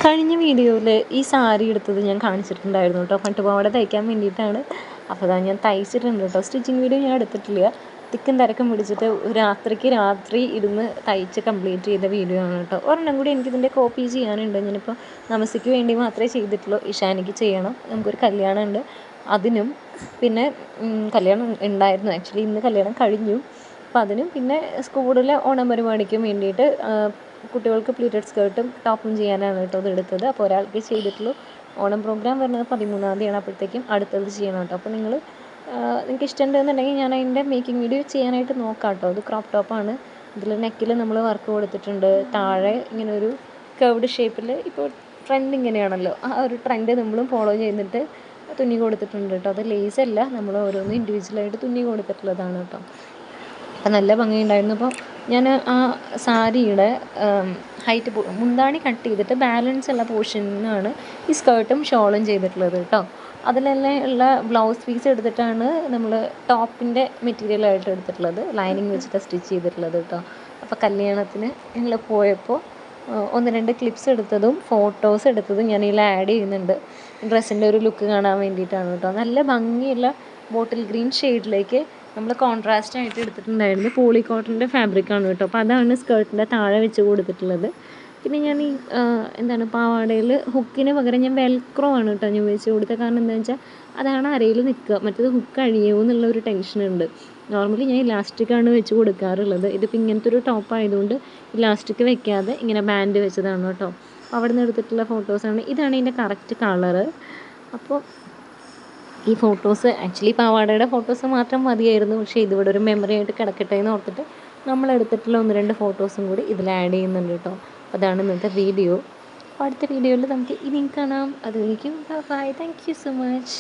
കഴിഞ്ഞ വീഡിയോയിൽ ഈ സാരി എടുത്തത് ഞാൻ കാണിച്ചിട്ടുണ്ടായിരുന്നു കേട്ടോ. പട്ടുപാവാട തയ്ക്കാൻ വേണ്ടിയിട്ടാണ്. അപ്പോൾ അതാ ഞാൻ തയ്ച്ചിട്ടുണ്ട് കേട്ടോ. സ്റ്റിച്ചിങ് വീഡിയോ ഞാൻ എടുത്തിട്ടില്ല. തിക്കും തിരക്കും പിടിച്ചിട്ട് രാത്രി ഇരുന്ന് തയ്ച്ച് കംപ്ലീറ്റ് ചെയ്ത വീഡിയോ ആണ് കേട്ടോ. ഒരെണ്ണം കൂടി എനിക്കിതിൻ്റെ കോപ്പി ചെയ്യാനുണ്ട്. ഞാനിപ്പോൾ നമസ്തയ്ക്ക് വേണ്ടി മാത്രമേ ചെയ്തിട്ടുള്ളൂ. ഇഷാനിക്ക് ചെയ്യണം. നമുക്കൊരു കല്യാണം ഉണ്ട്, അതിനും പിന്നെ കല്യാണം ഉണ്ടായിരുന്നു. ആക്ച്വലി ഇന്ന് കല്യാണം കഴിഞ്ഞു. അപ്പോൾ അതിനും പിന്നെ സ്കൂളിലെ ഓണം പരിപാടിക്കും വേണ്ടിയിട്ട് കുട്ടികൾക്ക് പ്ലീറ്റഡ് സ്കേർട്ടും ടോപ്പും ചെയ്യാനാണ് കേട്ടോ ഇത് എടുത്തത്. അപ്പോൾ ഒരാൾക്ക് ചെയ്തിട്ടുള്ളൂ. ഓണം പ്രോഗ്രാം വരുന്നത് 13-ാം തീയതിയാണ്. അപ്പോഴത്തേക്കും അടുത്തത് ചെയ്യണം കേട്ടോ. അപ്പോൾ നിങ്ങൾക്ക് ഇഷ്ടമുണ്ടെന്നുണ്ടെങ്കിൽ ഞാൻ അതിൻ്റെ മേക്കിംഗ് വീഡിയോ ചെയ്യാനായിട്ട് നോക്കാം കേട്ടോ. ഇത് ക്രോപ്പ് ടോപ്പാണ്. ഇതിൽ നെക്കിൽ നമ്മൾ വർക്ക് കൊടുത്തിട്ടുണ്ട്. താഴെ ഇങ്ങനെ ഒരു കർവ്ഡ് ഷേപ്പിൽ ഇപ്പോൾ ട്രെൻഡ് ഇങ്ങനെയാണല്ലോ, ആ ഒരു ട്രെൻഡ് നമ്മളും ഫോളോ ചെയ്തിട്ട് തുന്നി കൊടുത്തിട്ടുണ്ട് കേട്ടോ. അത് ലേസല്ല, നമ്മൾ ഓരോന്നും ഇൻഡിവിജ്വലായിട്ട് തുന്നി കൊടുത്തിട്ടുള്ളതാണ് കേട്ടോ. അപ്പം നല്ല ഭംഗിയുണ്ടായിരുന്നു. അപ്പോൾ ഞാൻ ആ സാരിയുടെ ഹൈറ്റ് മുന്താണി കട്ട് ചെയ്തിട്ട് ബാലൻസ് ഉള്ള പോർഷനാണ് ഈ സ്കേർട്ടും ഷോളും ചെയ്തിട്ടുള്ളത് കേട്ടോ. അതിലെല്ലാം ഉള്ള ബ്ലൗസ് പീസ് എടുത്തിട്ടാണ് നമ്മൾ ടോപ്പിൻ്റെ മെറ്റീരിയലായിട്ട് എടുത്തിട്ടുള്ളത്. ലൈനിങ് വെച്ചിട്ട് സ്റ്റിച്ച് ചെയ്തിട്ടുള്ളത് കേട്ടോ. അപ്പോൾ കല്യാണത്തിന് ഞങ്ങൾ പോയപ്പോൾ 1-2 ക്ലിപ്സ് എടുത്തതും ഫോട്ടോസ് എടുത്തതും ഞാൻ ഇതിൽ ആഡ് ചെയ്യുന്നുണ്ട്. ഡ്രസ്സിൻ്റെ ഒരു ലുക്ക് കാണാൻ വേണ്ടിയിട്ടാണ് കേട്ടോ. നല്ല ഭംഗിയുള്ള ബോട്ടിൽ ഗ്രീൻ ഷെയ്ഡിലേക്ക് നമ്മൾ കോൺട്രാസ്റ്റ് ആയിട്ട് എടുത്തിട്ടുണ്ടായിരുന്നു. പോളി കോട്ടൻ്റെ ഫാബ്രിക്കാണ് കേട്ടോ. അപ്പോൾ അതാണ് സ്കേർട്ടിൻ്റെ താഴെ വെച്ച് കൊടുത്തിട്ടുള്ളത്. പിന്നെ ഞാൻ ഈ പാവാടയിൽ ഹുക്കിന് പകരം ഞാൻ വെൽക്രോ ആണ് കേട്ടോ ഞാൻ വെച്ച് കൊടുത്തത്. കാരണം എന്താണെന്ന് വെച്ചാൽ അതാണ് അരയിൽ നിൽക്കുക, മറ്റേത് ഹുക്ക് അഴിയുമോ എന്നുള്ളൊരു ടെൻഷനുണ്ട്. നോർമലി ഞാൻ ഇലാസ്റ്റിക്കാണ് വെച്ച് കൊടുക്കാറുള്ളത്. ഇതിപ്പോൾ ഇങ്ങനത്തെ ഒരു ടോപ്പ് ആയതുകൊണ്ട് ഇലാസ്റ്റിക് വെക്കാതെ ഇങ്ങനെ ബാൻഡ് വെച്ചതാണ് കേട്ടോ. അപ്പോൾ അവിടെ നിന്ന് എടുത്തിട്ടുള്ള ഫോട്ടോസാണ്. ഇതാണ് ഇതിൻ്റെ കറക്റ്റ് കളറ്. അപ്പോൾ ഈ ഫോട്ടോസ് ആക്ച്വലി പാവാടയുടെ ഫോട്ടോസ് മാത്രം മതിയായിരുന്നു. പക്ഷേ ഇതിവിടെ ഒരു മെമ്മറി ആയിട്ട് കിടക്കട്ടെ എന്ന് ഓർത്തിട്ട് നമ്മളെടുത്തിട്ടുള്ള 1-2 ഫോട്ടോസും കൂടി ഇതിൽ ആഡ് ചെയ്യുന്നുണ്ട് കേട്ടോ. അതാണ് ഇന്നത്തെ വീഡിയോ. അപ്പോൾ അടുത്ത വീഡിയോയിൽ നമുക്ക് ഇനിയും കാണാം. അതുവരേക്കും bye. Thank you so much.